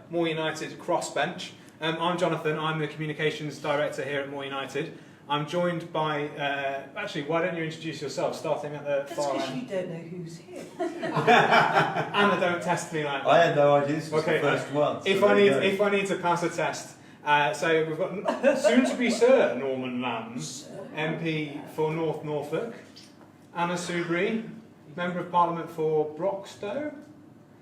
More United Crossbench. I'm Jonathan, I'm the Communications Director here at More United. I'm joined by, actually, why don't you introduce yourself, starting at the far end? That's because you don't know who's here. Anna, don't test me like that. I had no idea this was the first one. If I need to pass a test, so we've got soon-to-be Sir Norman Lambs, MP for North Norfolk, Anna Soubry, Member of Parliament for Broxtowe,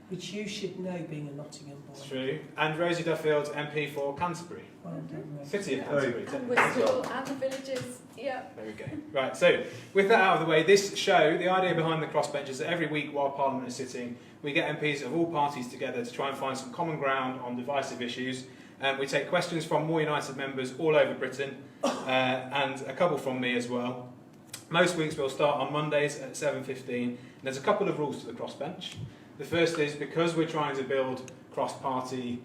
Which you should know, being a Nottingham boy. that's true, and Rosie Duffield, MP for Canterbury. Well done, Rosie. City of Canterbury. And Bristol and the villages, yeah. There we go. Right, so with that out of the way, this show, the idea behind the Crossbench is that every week while Parliament is sitting, we get MPs of all parties together to try and find some common ground on divisive issues. We take questions from More United members all over Britain, and a couple from me as well. Most weeks we'll start on Mondays at 7:15, and there's a couple of rules to the Crossbench. The first is, because we're trying to build cross-party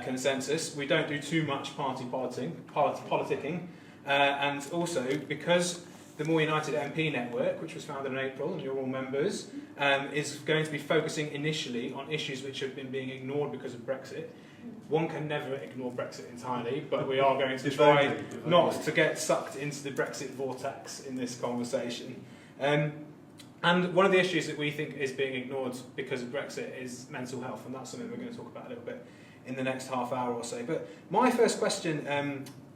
consensus, we don't do too much party politicking, and also because the More United MP network, which was founded in April, and you're all members, is going to be focusing initially on issues which have been being ignored because of Brexit. One can never ignore Brexit entirely, but we are going to try not to get sucked into the Brexit vortex in this conversation. And one of the issues that we think is being ignored because of Brexit is mental health, and that's something we're going to talk about a little bit in the next half hour or so. But my first question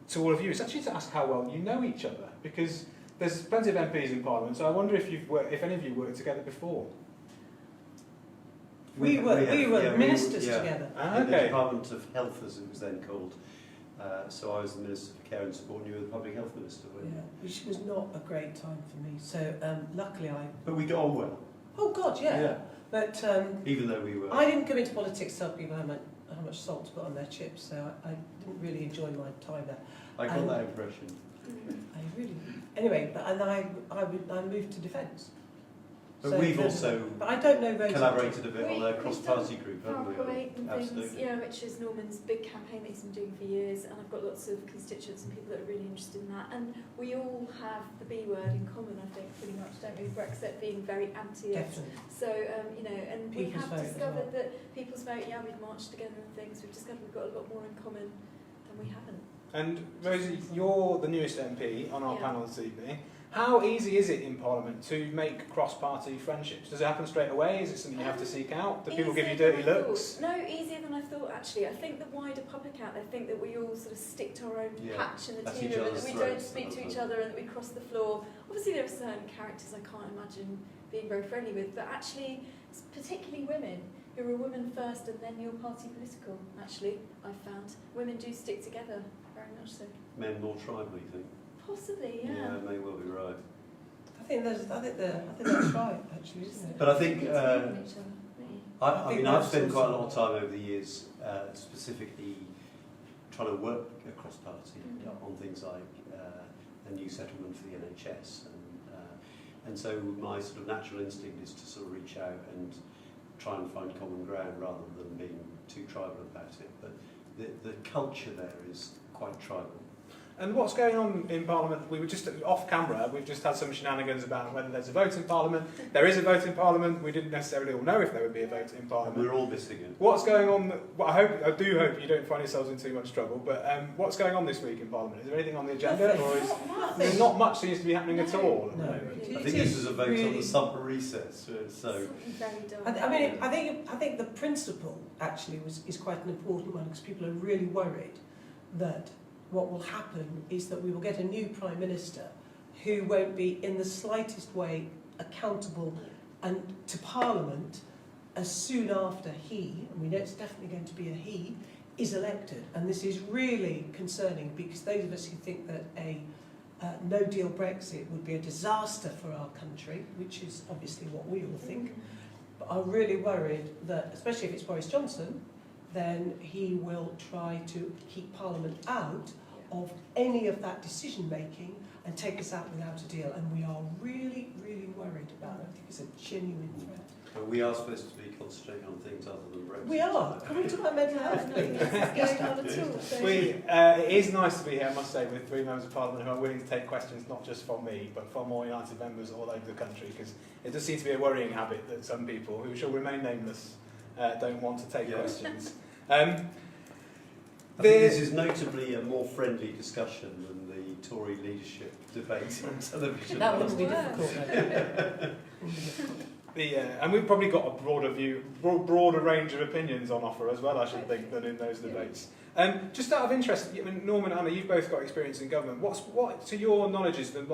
to all of you is actually to ask how well you know each other, because there's plenty of MPs in Parliament, so I wonder if any of you worked together before. We were ministers together. In the Department of Health, as it was then called. So I was the Minister for Care and Support, and you were the Public Health Minister, weren't you? Yeah, which was not a great time for me. So luckily But we got on well. Oh God, yeah. But even though we were. I didn't go into politics to tell people how much salt to put on their chips, so I didn't really enjoy my time there. I got that impression. I really. Anyway, I moved to defence. But we've also but I don't know Rosie. collaborated a bit on a cross-party group, haven't we? And things, Absolutely. yeah, which is Norman's big campaign that he's been doing for years, and I've got lots of constituents and people that are really interested in that. And we all have the B word in common, I think, pretty much, don't we? Brexit being very anti it. Definitely. So, you know, and we People's have vote discovered that people's vote, yeah, we've marched together and things, we've discovered we've got a lot more in common than we haven't. And Rosie, you're the newest MP on our Yeah. panel this evening. How easy is it in Parliament to make cross-party friendships? Does it happen straight away? Is it something you have to seek out? Do people give you dirty looks? No, easier than I thought, actually. I think the wider public out there think that we all sort of stick to our own patch in the That's tea each room, and other's that we don't throats, speak to sometimes. each other, and that we cross the floor. Obviously, there are certain characters I can't imagine being very friendly with, but actually, it's particularly women. You're a woman first, and then you're party political, actually, I've found. Women do stick together, very much so. Men more tribal, you think? Possibly, yeah. Yeah, may well be right. I think that's right, actually, isn't it? But I think I mean, I've spent quite a lot of also- time over the years specifically trying to work across party on things like a new settlement for the NHS, and so my sort of natural instinct is to sort of reach out and try and find common ground rather than being too tribal about it. But the culture there is quite tribal. And what's going on in Parliament? We were just off camera, we've just had some shenanigans about whether there's a vote in Parliament. There is a vote in Parliament. We didn't necessarily all know if there would be a vote in Parliament. We're all missing it. What's going on? Well, I do hope you don't find yourselves in too much trouble, but what's going on this week in Parliament? Is there anything on the agenda? Nothing. Not much seems to be happening at all at the No. moment. I think this is a vote on the summer recess, so Something very dull. I think the principle actually is quite an important one, because people are really worried that what will happen is that we will get a new Prime Minister who won't be in the slightest way accountable and to Parliament as soon after he, and we know it's definitely going to be a he, is elected. And this is really concerning, because those of us who think that a no-deal Brexit would be a disaster for our country, which is obviously what we all think, but are really worried that, especially if it's Boris Johnson, then he will try to keep Parliament out of any of that decision-making and take us out without a deal. And we are really, really worried about it. I think it's a genuine threat. but we are supposed to be concentrating on things other than Brexit. We are. Can we talk about mental health, please? Going on at all. So. It is nice to be here, I must say, with three members of Parliament who are willing to take questions not just from me, but from More United members all over the country, because it does seem to be a worrying habit that some people, who shall remain nameless, don't want to take questions. I think this is notably a more friendly discussion than the Tory leadership debate on television. That wouldn't be difficult. Though. And we've probably got a broader range of opinions on offer as well, I should think, than in those debates. Just out of interest, Norman and Anna, you've both got experience in government. What, to your knowledge, is the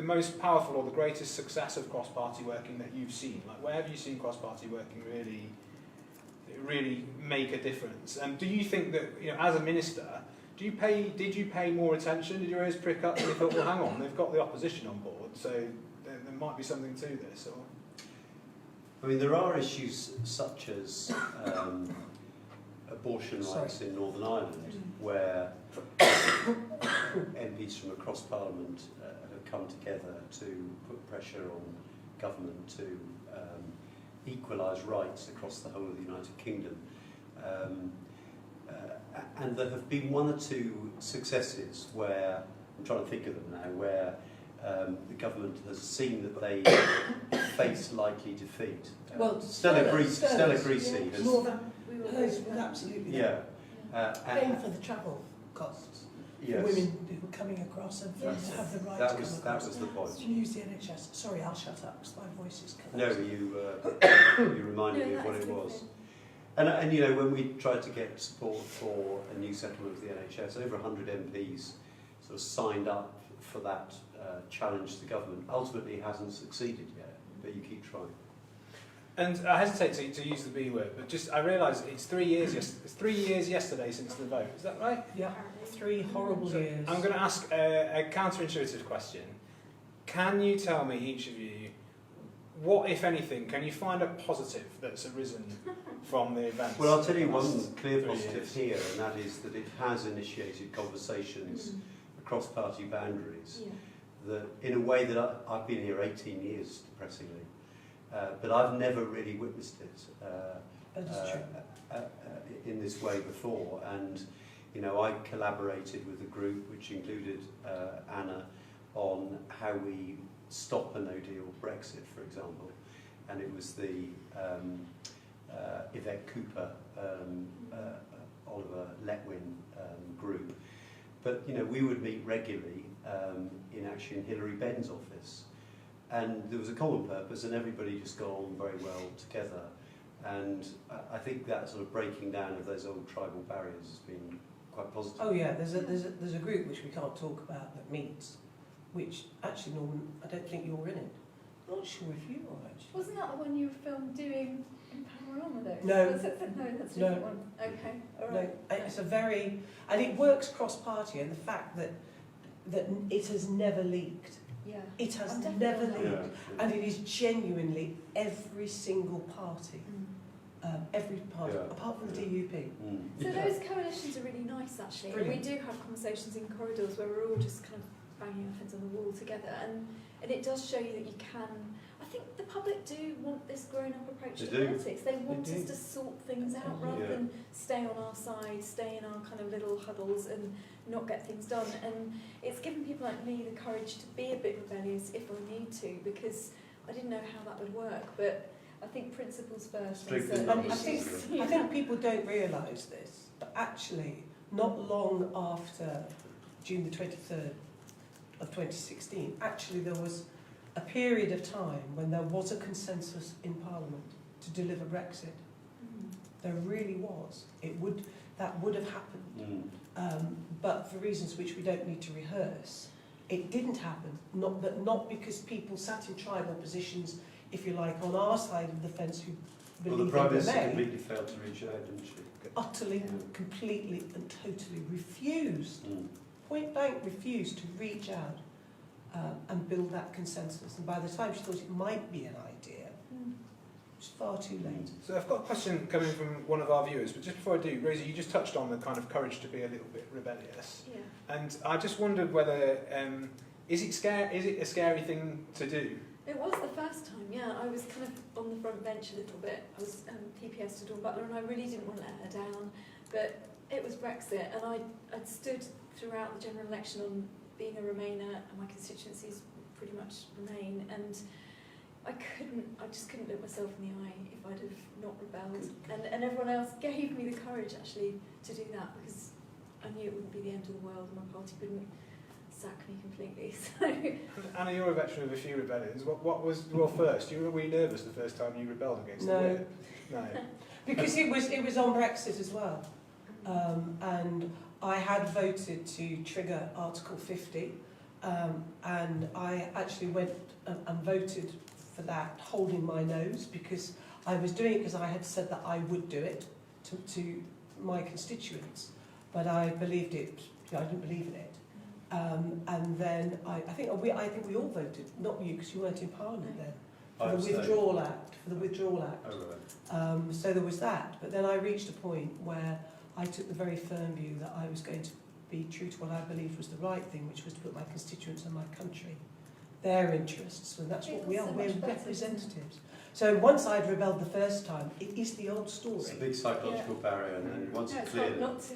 most powerful or the greatest success of cross-party working that you've seen? Like, where have you seen cross-party working really make a difference? And do you think that, as a minister, did you pay more attention? Did your ears prick up and you thought, well, hang on, they've got the opposition on board, so there might be something to this? Or I mean, there are issues such as abortion rights in Northern Ireland, where MPs from across Parliament have come together to put pressure on government to equalise rights across the whole of the United Kingdom. And there have been one or two successes where, I'm trying to think of them now, where the government has seen that they face likely defeat. Well, Stella Creasy has... Absolutely. Yeah. Paying for the travel costs Yes. for women who are coming across and for them to have the right to come across. That was the point. To use the NHS. Sorry, I'll shut up because my voice is cut. No, you reminded me of what it was. And when we tried to get support for a new settlement of the NHS, over 100 MPs sort of signed up for that challenge to government. Ultimately, it hasn't succeeded yet, but you keep trying. And I hesitate to use the B word, but I realise it's 3 years. It's 3 years yesterday since the vote. Is that right? Yeah, 3 horrible years. I'm going to ask a counterintuitive question. Can you tell me, each of you, what, if anything, can you find a positive that's arisen from the events? Well, I'll tell you one clear positive here, and that is that it has initiated conversations across party boundaries. That, in a way that I've been here 18 years, depressingly, but I've never really witnessed it in this way before. And I collaborated with a group which included Anna on how we stop a no-deal Brexit, for example, and it was the Yvette Cooper, Oliver Letwin group. But we would meet regularly in Hilary Benn's office, and there was a common purpose, and everybody just got on very well together. And I think that sort of breaking down of those old tribal barriers has been quite positive. Oh yeah, there's a group which we can't talk about that meets, which actually, Norman, I don't think you're in it. I'm not sure if you are actually. Wasn't that the one you filmed doing in Panorama though? No. No, that's a different one. Okay, all right. No, it's a very, and it works cross-party, and the fact that it has never leaked. Yeah. It has I'm never definitely leaked, and it is genuinely every single party. Every party, apart from the DUP. So those coalitions are really nice, actually. And we do have conversations in corridors where we're all just kind of banging our heads on the wall together, and it does show you that you can. I think the public do want this grown-up approach to politics. They want us to sort things out rather than stay on our side, stay in our kind of little huddles and not get things done. And it's given people like me the courage to be a bit rebellious if I need to, because I didn't know how that would work, but I think principles first. I think people don't realise this, but actually, not long after June the 23rd of 2016, actually there was a period of time when there was a consensus in Parliament to deliver Brexit. There really was. That would have happened, but for reasons which we don't need to rehearse, it didn't happen. Not because people sat in tribal positions, if you like, on our side of the fence who believe the Prime Minister in completely failed to reach out, didn't she? Utterly, completely and totally refused, point blank refused to reach out and build that consensus. And by the time she thought it might be an idea, it was far too late. So I've got a question coming from one of our viewers, but just before I do, Rosie, you just touched on the kind of courage to be a little bit rebellious. Yeah. And I just wondered whether, is it a scary thing to do? It was the first time, yeah. I was kind of on the front bench a little bit. I was PPS to Dawn Butler, and I really didn't want to let her down. But it was Brexit, and I'd stood throughout the general election on being a Remainer, and my constituencies pretty much Remain. And I just couldn't look myself in the eye if I'd have not rebelled. And everyone else gave me the courage actually to do that, because I knew it wouldn't be the end of the world and my party wouldn't sack me completely. So Anna, you're a veteran of a few rebellions. What was your first? Were you nervous the first time you rebelled against the whip? No. Because it was on Brexit as well. And I had voted to trigger Article 50, and I actually went and voted for that, holding my nose, because I was doing it because I had said that I would do it to my constituents, but I believed it. I didn't believe in it. And then I think we all voted, not you, because you weren't in Parliament then, for the Withdrawal Act. Oh, right. So there was that, but then I reached a point where I took the very firm view that I was going to be true to what I believed was the right thing, which was to put my constituents and my country, their interests, and that's what we are. We're representatives. So once I'd rebelled the first time, it is the old story. It's a big psychological barrier, and then once it's clear, hard not to.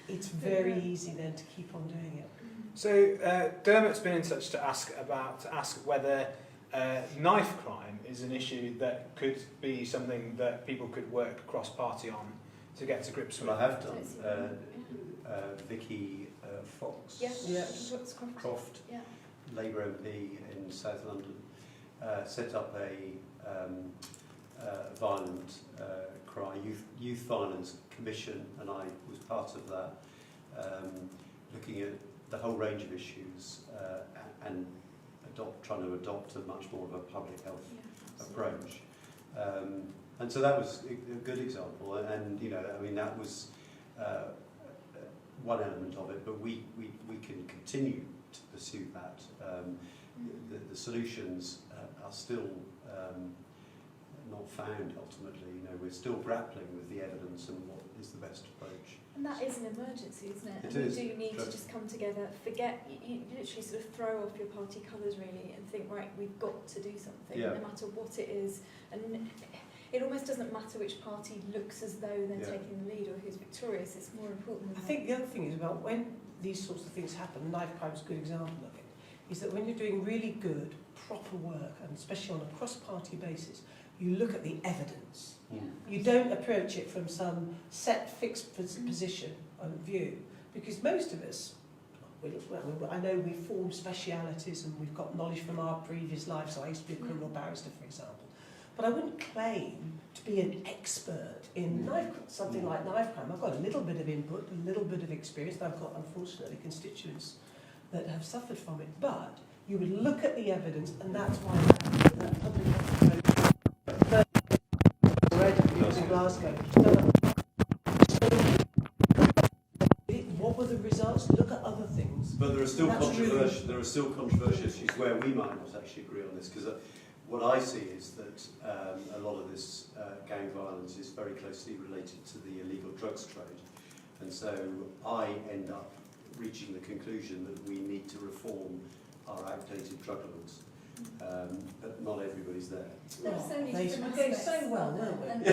It's very easy then to keep on doing it. So Dermot's been in touch to ask whether knife crime is an issue that could be something that people could work cross-party on to get to grips with. well, I have done. Vicky Fox, Croft, Yeah. Labour MP in South London, set up a violent crime, youth violence commission, and I was part of that, looking at the whole range of issues and trying to adopt a much more of a public health approach. And so that was a good example, and I mean that was one element of it, but we can continue to pursue that. The solutions are still not found ultimately. We're still grappling with the evidence and what is the best approach. And that is an emergency, isn't it? It and is. we do need to just come together, forget, you literally sort of throw off your party colours really and think, right, we've got to do something, no matter what it is. And it almost doesn't matter which party looks as though they're taking the lead or who's victorious. It's more important than I think the other thing is about when these sorts of things happen, knife crime is a good example of it, is that when you're doing really good, proper work, and especially on a cross-party basis, you look at the evidence. You don't approach it from some set, fixed position of view, because most of us, I know we form specialities and we've got knowledge from our previous life, so I used to be a criminal barrister, for example. But I wouldn't claim to be an expert in something like knife crime. I've got a little bit of input, a little bit of experience, and I've got, unfortunately, constituents that have suffered from it. But you would look at the evidence, and that's why that public health approach in Glasgow. What were the results? Look at other things. But there are still controversial issues where we might not actually agree on this, because what I see is that a lot of this gang violence is very closely related to the illegal drugs trade, and so I end up reaching the conclusion that we need to reform our outdated drug laws. But not everybody's there. There are so many different going aspects. so well, weren't we? And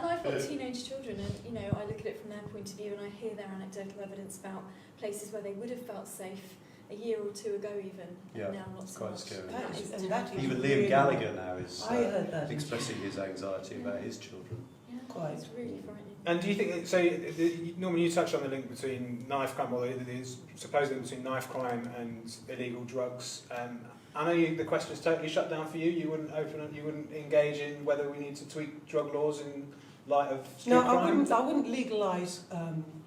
I've got teenage children, and I look at it from their point of view, and I hear their anecdotal evidence about places where they would have felt safe a year or two ago, even, and now not so quite much. scary. That is Even really Liam Gallagher now is I heard that. expressing his anxiety about his children. Yeah, Quite. it's really frightening. And do you think, so Norman, you touched on the link between knife crime, or there's supposedly between knife crime and illegal drugs. I know the question is totally shut down for you. You wouldn't engage in whether we need to tweak drug laws in light of street crime? I wouldn't legalise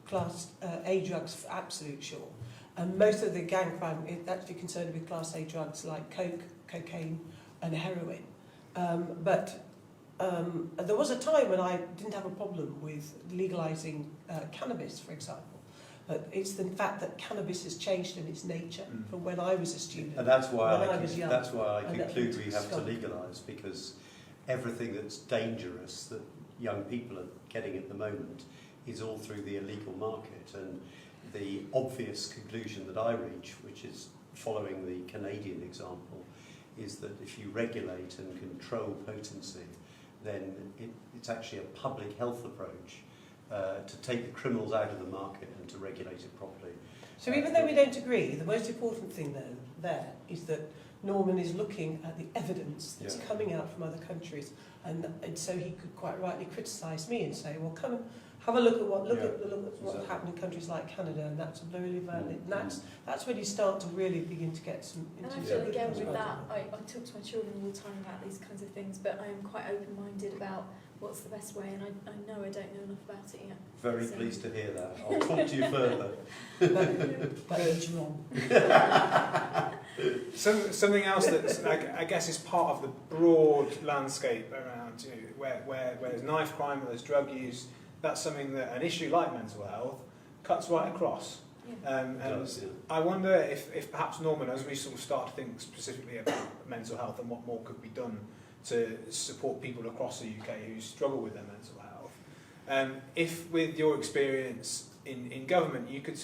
Class A drugs for absolute sure. And most of the gang crime is actually concerned with Class A drugs like coke, cocaine and heroin. But there was a time when I didn't have a problem with legalising cannabis, for example. But it's the fact that cannabis has changed in its nature from when I was a student. And that's why That's why I conclude we have to legalise, because everything that's dangerous that young people are getting at the moment is all through the illegal market. And the obvious conclusion that I reach, which is following the Canadian example, is that if you regulate and control potency, then it's actually a public health approach to take the criminals out of the market and to regulate it properly. So even though we don't agree, the most important thing there is that Norman is looking at the evidence that's Yeah. coming out from other countries, and so he could quite rightly criticise me and say, well, come and have a look at what Yeah, what exactly. happened in countries like Canada, and that's very valid. And that's when you start to really begin to get some. And I into feel some again good with that, perspective. I talk to my children all the time about these kinds of things, but I am quite open-minded about what's the best way, and I know I don't know enough about it yet. Very So- pleased to hear that. I'll talk to you further. But he's wrong. Something else that I guess is part of the broad landscape around where there's knife crime, where there's drug use. That's something that an issue like mental health cuts right across. Yeah. And Does, yeah. I wonder if perhaps, Norman, as we sort of start to think specifically about mental health and what more could be done to support people across the UK who struggle with their mental health, if with your experience in government you could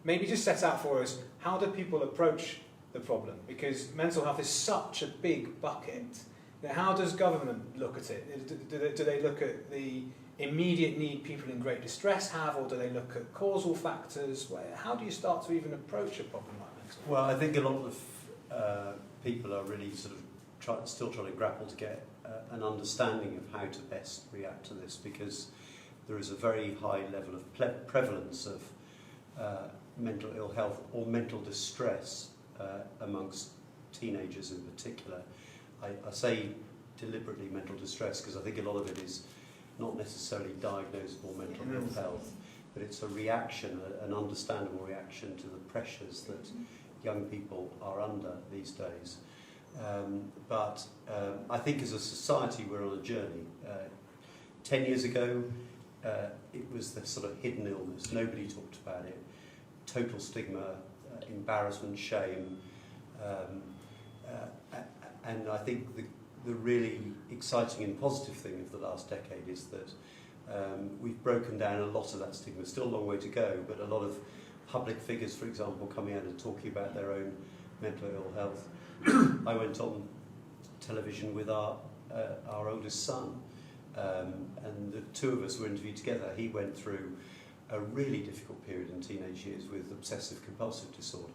maybe just set out for us, how do people approach the problem? Because mental health is such a big bucket. Now, how does government look at it? Do they look at the immediate need people in great distress have, or do they look at causal factors? How do you start to even approach a problem like mental health? Well, I think a lot of people are really sort of still trying to grapple to get an understanding of how to best react to this, because there is a very high level of prevalence of mental ill health or mental distress amongst teenagers in particular. I say deliberately mental distress because I think a lot of it is not necessarily diagnosable mental ill health, but it's a reaction, an understandable reaction to the pressures that young people are under these days. But I think as a society we're on a journey. 10 years ago it was the sort of hidden illness, nobody talked about it, total stigma, embarrassment, shame, and I think the really exciting and positive thing of the last decade is that we've broken down a lot of that stigma. Still a long way to go, but a lot of public figures, for example, coming out and talking about their own mental ill health. I went on television with our oldest son, and the two of us were interviewed together. He went through a really difficult period in teenage years with obsessive compulsive disorder,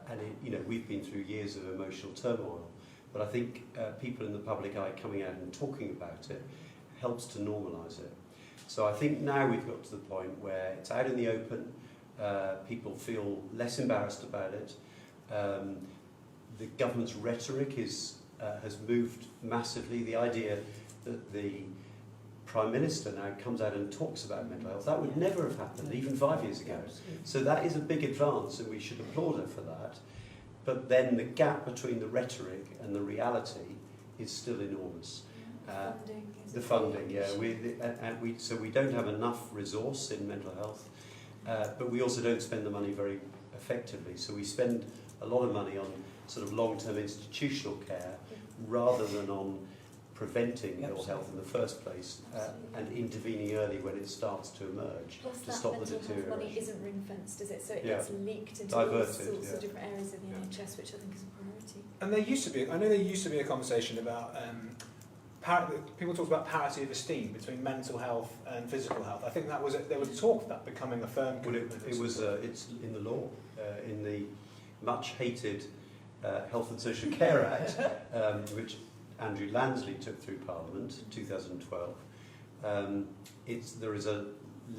and we've been through years of emotional turmoil. But I think people in the public eye coming out and talking about it helps to normalise it. So I think now we've got to the point where it's out in the open, people feel less embarrassed about it. The government's rhetoric has moved massively. The idea that the Prime Minister now comes out and talks about mental health, that would never have happened even 5 years ago. So that is a big advance, and we should applaud her for that. But then the gap between the rhetoric and the reality is still enormous. The funding, yeah. So we don't have enough resource in mental health, but we also don't spend the money very effectively. So we spend a lot of money on sort of long-term institutional care rather than on preventing ill health in the first place and intervening early when it starts to emerge. Plus to that stop the mental health money deterioration. isn't ring-fenced, is it? So it Yeah. gets leaked into all Diverted, sorts yeah. of different areas of the NHS, which I think is a priority. And there used to be a conversation about people talked about parity of esteem between mental health and physical health. I think there was talk of that becoming a firm Well, commitment. it's in the law, in the much hated Health and Social Care Act, which Andrew Lansley took through Parliament in 2012. There is a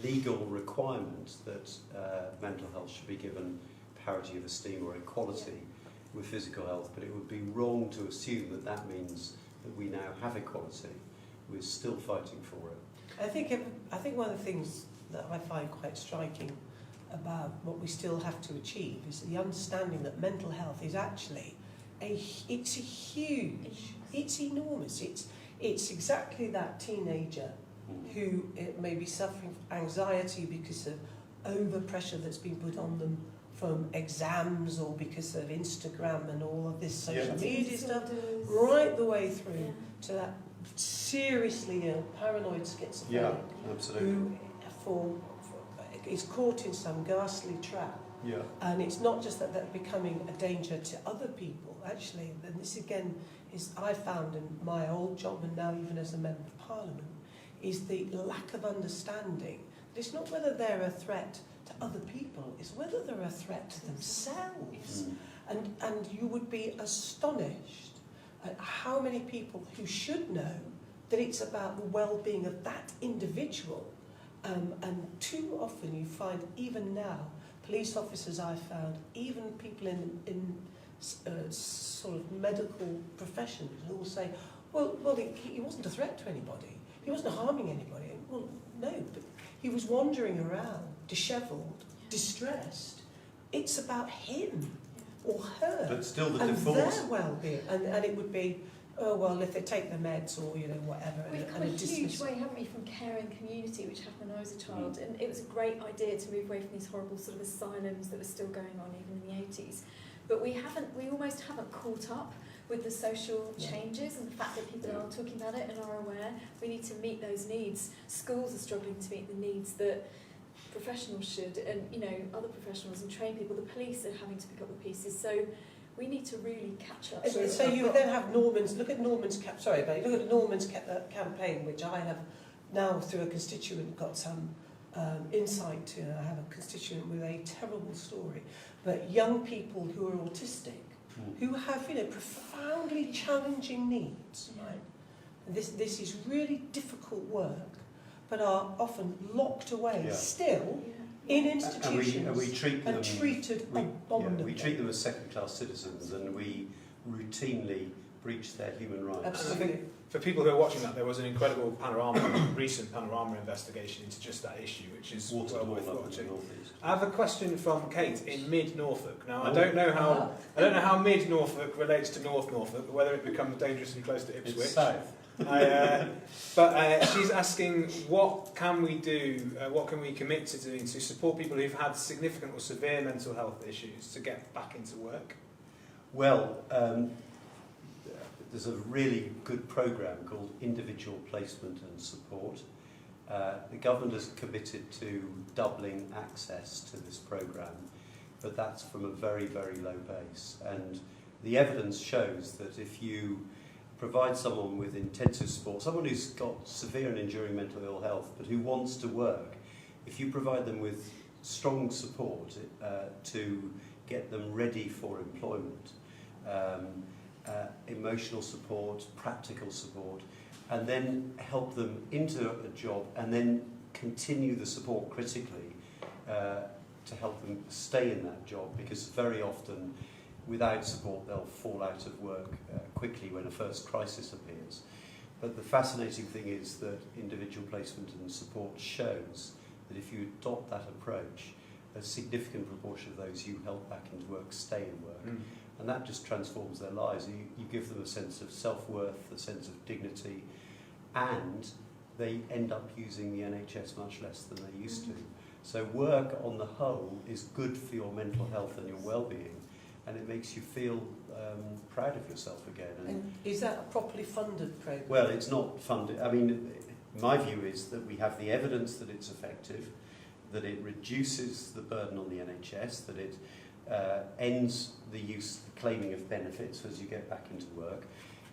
legal requirement that mental health should be given parity of esteem or equality with physical health, but it would be wrong to assume that that means that we now have equality. We're still fighting for it. I think one of the things that I find quite striking about what we still have to achieve is the understanding that mental health is actually it's enormous. It's exactly that teenager who may be suffering from anxiety because of overpressure that's been put on them from exams or because of Instagram and all of this social media stuff, right the way through to that seriously ill, paranoid schizophrenic who is caught in some ghastly trap. Yeah. And it's not just that they're becoming a danger to other people, actually, and this again is I found in my old job and now even as a Member of Parliament, is the lack of understanding. It's not whether they're a threat to other people is whether they're a threat to themselves. And you would be astonished at how many people who should know that it's about the well-being of that individual. And too often you find, even now, police officers I've found, even people in sort of medical professions who will say, well, he wasn't a threat to anybody. He wasn't harming anybody. Well, no, but he was wandering around, dishevelled, distressed. It's about him or her But still the and default... their well-being. And it would be, oh, well, if they take the meds or, whatever. We've come a huge way, haven't we, from caring community, which happened when I was a child. And it was a great idea to move away from these horrible sort of asylums that were still going on even in the 80s. But we almost haven't caught up with the social changes and the fact that people are talking about it and are aware. We need to meet those needs. Schools are struggling to meet the needs that professionals should, and other professionals, and train people. The police are having to pick up the pieces. So we need to really catch up. So you would then have Norman's. Look at Norman's campaign, which I have now through a constituent got some insight to. I have a constituent with a terrible story, but young people who are autistic, who have profoundly challenging needs. Right. This is really difficult work, but are often locked away still in institutions and we treat them, treated abominably. We treat them as second-class citizens, and we routinely breach their human rights. Absolutely. I think for people who are watching that, there was an incredible recent panorama investigation into just that issue, which is well worth watching. I have a question from Kate in Mid Norfolk. Now, I don't know how Mid Norfolk relates to North Norfolk, whether it becomes dangerously close to Ipswich. It's south. But she's asking, what can we do, what can we commit to doing to support people who've had significant or severe mental health issues to get back into work? Well, there's a really good programme called Individual Placement and Support. The government has committed to doubling access to this programme, but that's from a very, very low base. And the evidence shows that if you provide someone with intensive support, someone who's got severe and enduring mental ill health, but who wants to work, if you provide them with strong support to get them ready for employment, emotional support, practical support, and then help them into a job and then continue the support critically to help them stay in that job, because very often without support they'll fall out of work quickly when a first crisis appears. But the fascinating thing is that individual placement and support shows that if you adopt that approach, a significant proportion of those you help back into work stay in work. And that just transforms their lives. You give them a sense of self-worth, a sense of dignity, and they end up using the NHS much less than they used to. So work on the whole is good for your mental health and your well-being, and it makes you feel proud of yourself again. And is that a properly funded programme? Well, it's not funded. I mean, my view is that we have the evidence that it's effective, that it reduces the burden on the NHS, that it ends the claiming of benefits as you get back into work.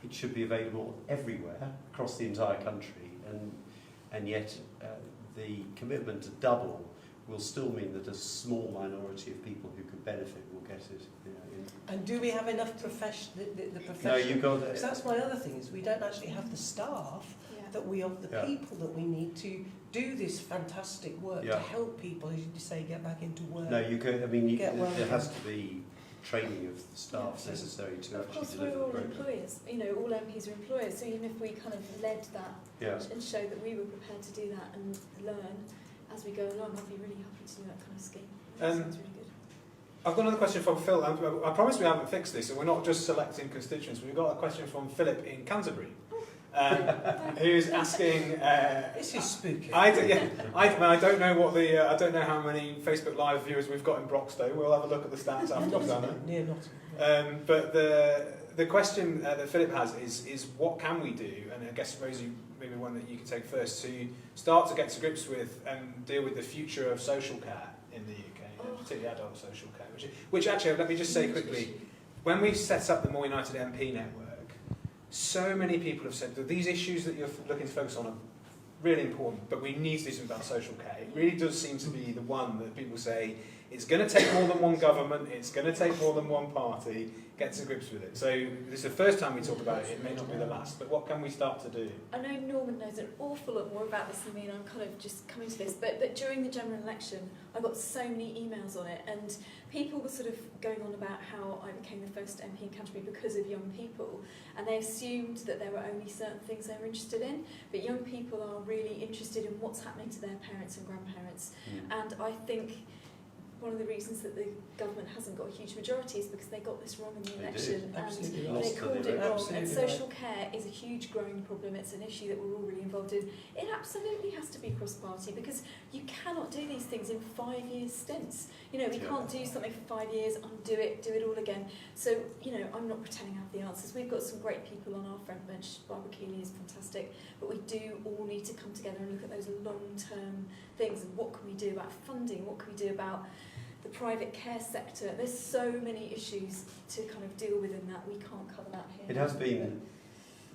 It should be available everywhere across the entire country, and yet the commitment to double will still mean that a small minority of people who could benefit will get it. And do we have enough the profession? No, you've got. Because that's my other thing, is we don't actually have the staff that we have, the people that we need to do this fantastic work to help people, as you say, get back into work. No, you can. I mean, there has to be training of the staff necessary to actually deliver the programme. Of course, we're all employers. All MPs are employers. So even if we kind of led that and showed that we were prepared to do that and learn as we go along, I'd be really happy to do that kind of scheme. That sounds really good. I've got another question from Phil. I promise we haven't fixed this, and we're not just selecting constituents. We've got a question from Philip in Canterbury, who's asking. This is spooky. I don't know what the. I don't know how many Facebook Live viewers we've got in Broxtowe. We'll have a look at the stats afterwards. Near Nottingham. But the question that Philip has is what can we do? And I guess Rosie, maybe one that you can take first, to start to get to grips with and deal with the future of social care in the UK, particularly adult social care. Which actually, let me just say quickly, when we set up the More United MP network, so many people have said that these issues that you're looking to focus on are really important, but we need to do something about social care. It really does seem to be the one that people say, it's going to take more than one government, it's going to take more than one party, get to grips with it. So this is the first time we talk about it, it may not be the last, but what can we start to do? I know Norman knows an awful lot more about this than me, and I'm kind of just coming to this, but during the general election, I got so many emails on it, and people were sort of going on about how I became the first MP in Canterbury because of young people, and they assumed that there were only certain things they were interested in, but young people are really interested in what's happening to their parents and grandparents, and I think one of the reasons that the government hasn't got a huge majority is because they got this wrong in the election, and they called it wrong. And social care is a huge growing problem. It's an issue that we're all really involved in. It absolutely has to be cross-party, because you cannot do these things in 5 years stints. You know, we can't do something for 5 years, undo it, do it all again. So, you know, I'm not pretending I have the answers. We've got some great people on our front bench. Barbara Keeley is fantastic, but we do all need to come together and look at those long-term things, and what can we do about funding, what can we do about the private care sector. There's so many issues to kind of deal with in that. We can't cover that here. It has been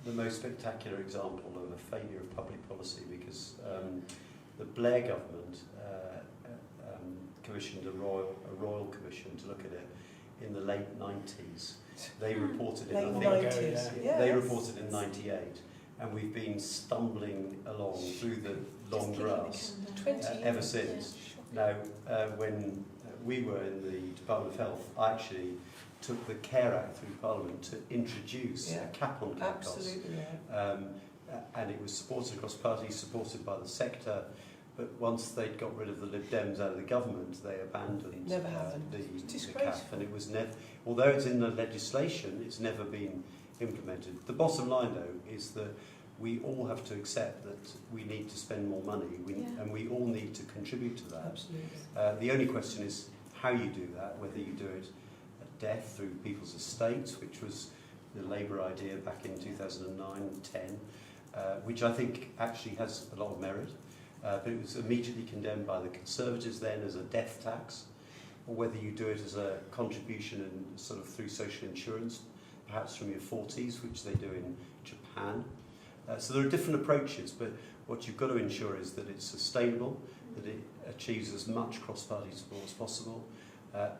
the most spectacular example of a failure of public policy, because the Blair government commissioned a royal commission to look at it in the late 90s. They reported in They reported in 98, and we've been stumbling along through the long grass ever since. Now, when we were in the Department of Health, I actually took the Care Act through Parliament to introduce a cap on care costs. And it was supported across parties, supported by the sector, but once they'd got rid of the Lib Dems out of the government, they abandoned the cap, and it was never, although it's in the legislation, it's never been implemented. The bottom line, though, is that we all have to accept that we need to spend more money, and we all need to contribute to that. Absolutely. The only question is how you do that, whether you do it at death through people's estates, which was the Labour idea back in 2009-10, which I think actually has a lot of merit, but it was immediately condemned by the Conservatives then as a death tax, or whether you do it as a contribution and sort of through social insurance, perhaps from your 40s, which they do in Japan. So there are different approaches, but what you've got to ensure is that it's sustainable, that it achieves as much cross-party support as possible,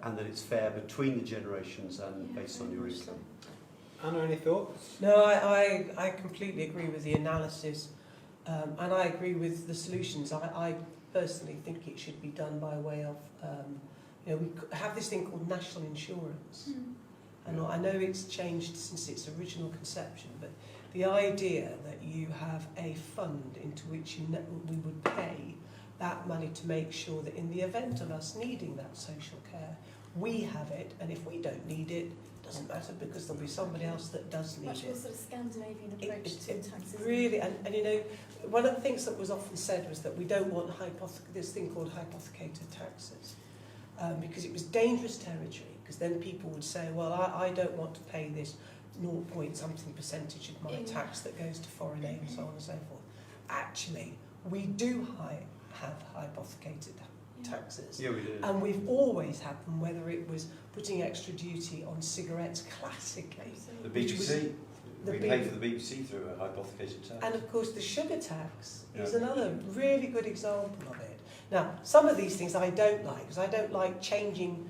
and that it's fair between the generations and based on your income. Anna, any thoughts? No, I completely agree with the analysis, and I agree with the solutions. I personally think it should be done by way of, we have this thing called national insurance. And I know it's changed since its original conception, but the idea that you have a fund into which we would pay that money to make sure that in the event of us needing that social care, we have it, and if we don't need it, doesn't matter, because there'll be somebody else that does need Much it. more sort of Scandinavian approach to taxes. Really, and one of the things that was often said was that we don't want this thing called hypothecated taxes, because it was dangerous territory, because then people would say, well, I don't want to pay this 0.something percentage of my tax that goes to foreign aid and so on and so forth. Actually, we do have hypothecated taxes. Yeah, we do. And we've always had them, whether it was putting extra duty on cigarettes classically. The BBC, we pay for the BBC through a hypothecated tax. And of course the sugar tax is another really good example of it. Now, some of these things I don't like, because I don't like changing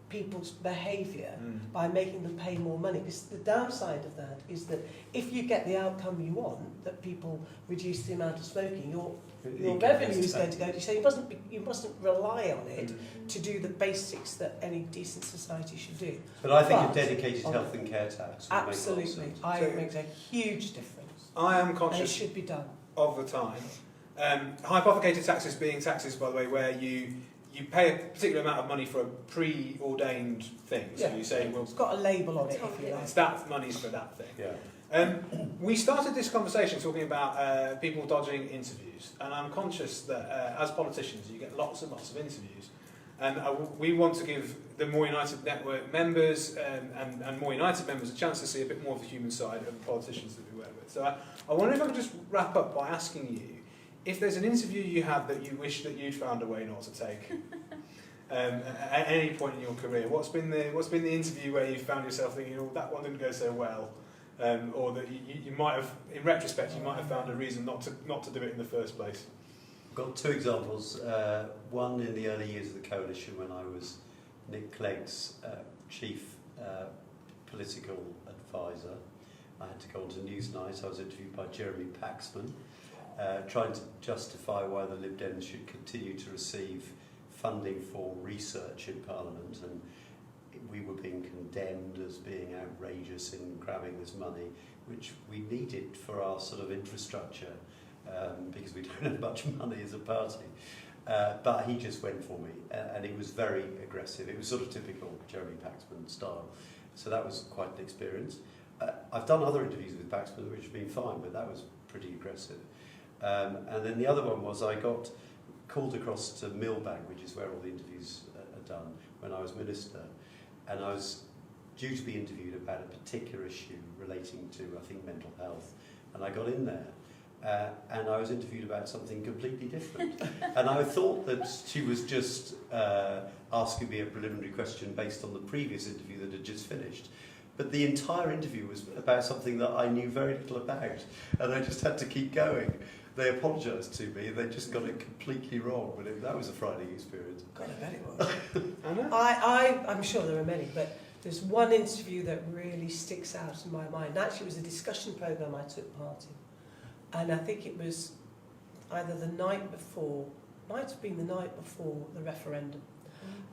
people's behaviour by making them pay more money. Because the downside of that is that if you get the outcome you want, that people reduce the amount of smoking, your revenue is going to go. So you mustn't rely on it to do the basics that any decent society should do. But I think a dedicated health and care tax would absolutely, make a lot of sense. it makes a huge difference. I am conscious and it should be done of the time. Hypothecated taxes being taxes, by the way, where you pay a particular amount of money for a preordained thing. So you say, well, it's got a label on it, if you like. It's that money's for that thing. Yeah. We started this conversation talking about people dodging interviews, and I'm conscious that as politicians you get lots and lots of interviews, and we want to give the More United Network members and More United members a chance to see a bit more of the human side of the politicians that we work with. So I wonder if I could just wrap up by asking you, if there's an interview you had that you wish that you'd found a way not to take at any point in your career, what's been the interview where you found yourself thinking, oh, that one didn't go so well, or that you might have, in retrospect, you might have found a reason not to do it in the first place? I've got two examples. One in the early years of the coalition when I was Nick Clegg's chief political advisor. I had to go on to Newsnight. I was interviewed by Jeremy Paxman, trying to justify why the Lib Dems should continue to receive funding for research in Parliament, and we were being condemned as being outrageous in grabbing this money, which we needed for our sort of infrastructure, because we don't have much money as a party. But he just went for me, and it was very aggressive. It was sort of typical Jeremy Paxman style. So that was quite an experience. I've done other interviews with Paxman which have been fine, but that was pretty aggressive. And then the other one was I got called across to Millbank, which is where all the interviews are done, when I was minister. And I was due to be interviewed about a particular issue relating to, I think, mental health. And I got in there. And I was interviewed about something completely different. And I thought that she was just asking me a preliminary question based on the previous interview that had just finished. But the entire interview was about something that I knew very little about. And I just had to keep going. They apologised to me, they just got it completely wrong. But that was a frightening experience. God, I bet it was. Anna? I'm sure there are many, but there's one interview that really sticks out in my mind. Actually, it was a discussion programme I took part in. And I think it was either the night before, might have been the night before the referendum.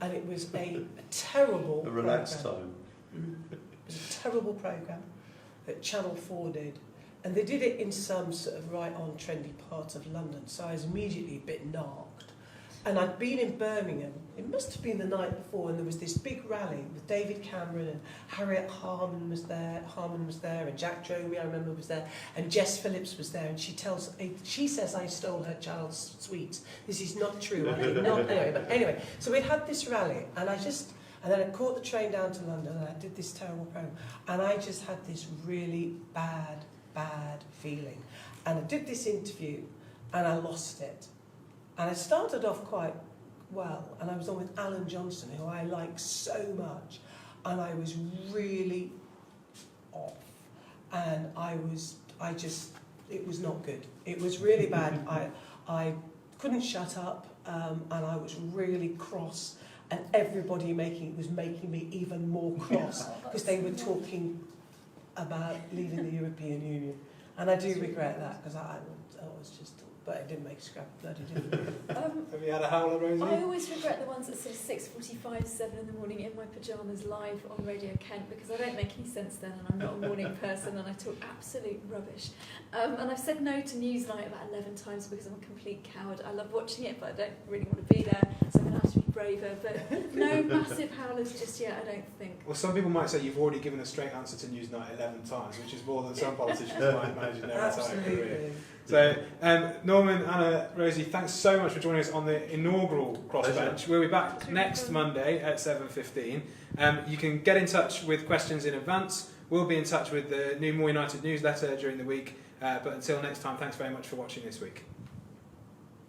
And it was a terrible A relaxed programme. time. It was a terrible programme that Channel 4 did. And they did it in some sort of right-on trendy part of London. So I was immediately a bit narked. And I'd been in Birmingham, it must have been the night before, and there was this big rally with David Cameron and Harriet Harman was there, and Jack Dromey, I remember, was there, and Jess Phillips was there, and she says I stole her child's sweets. This is not true, I did not. Anyway, so we'd had this rally, and then I caught the train down to London, and I did this terrible program, and I just had this really bad feeling. And I did this interview, and I lost it. And I started off quite well, and I was on with Alan Johnson, who I like so much, and I was really off, and it was not good. It was really bad. I couldn't shut up, and I was really cross, and everybody was making me even more cross, because they were talking about leaving the European Union, and I do regret that, because I was just... But it didn't make a scrap of bloody difference. Have you had a howler, Rosie? I always regret the ones at sort of 6:45, 7 in the morning in my pyjamas live on Radio Kent, because I don't make any sense then, and I'm not a morning person, and I talk absolute rubbish. And I've said no to Newsnight about 11 times because I'm a complete coward. I love watching it, but I don't really want to be there, so I'm going to have to be braver. But no massive howlers just yet, I don't think. Well, some people might say you've already given a straight answer to Newsnight 11 times, which is more than some politicians might imagine their entire career. So, Norman, Anna, Rosie, thanks so much for joining us on the inaugural Crossbench. We'll be back next Monday at 7:15. You can get in touch with questions in advance. We'll be in touch with the new More United newsletter during the week. But until next time, thanks very much for watching this week.